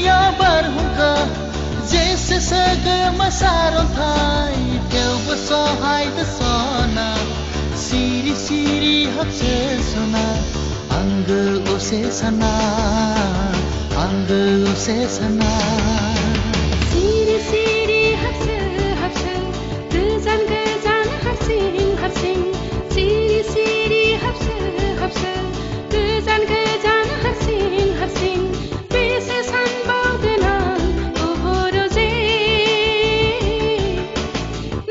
दुनिया बारहुंखा जैसे सगम सारों थाई तेव सहाय दसना सिरी सिरी हसे सुना अंग उसे सना सिरी सिरी हसे गजान गजान हारसिं हारसिं सिरी सिरि हाबसो गोजान गोजान हारसिं हारसिं बेसे सानबावगोन आं अहरजे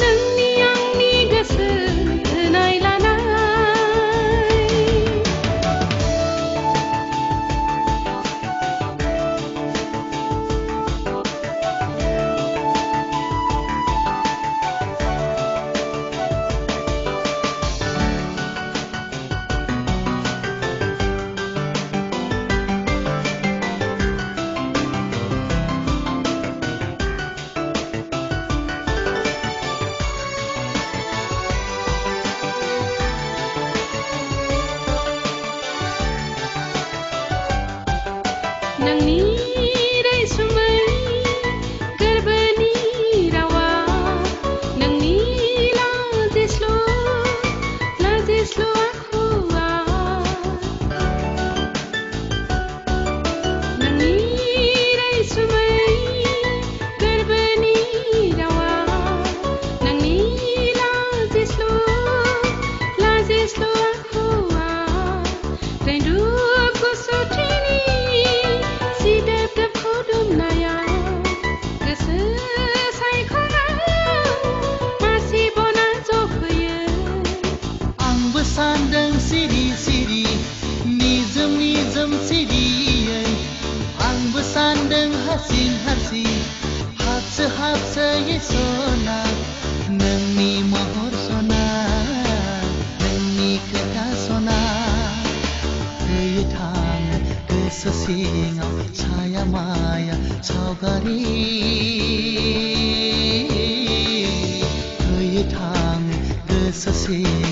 नोंनि आंनि गोसो होनाय लानाय नोंनि रैसुमै गोरबोनि रावा नोंनि लाजिस्लु आखुआ नोंनि रैसुमै गोरबोनि रावा नोंनि लाजिस्लु आखुआ रैदुब गुसुथिनि सिदोब खुदुमनायाव गोसो सायख'नायाव मासि बना जफैयो आंबो सान्दों सिरि सिरि निजोम सिरियै आंबो सान्दों हारसिं हाबसोयै सना नोंनि महर सना नोंनि खोथा सना होयो थां गोसो सिङाव साया माया सावगारि होयो थां गोसो सिङाव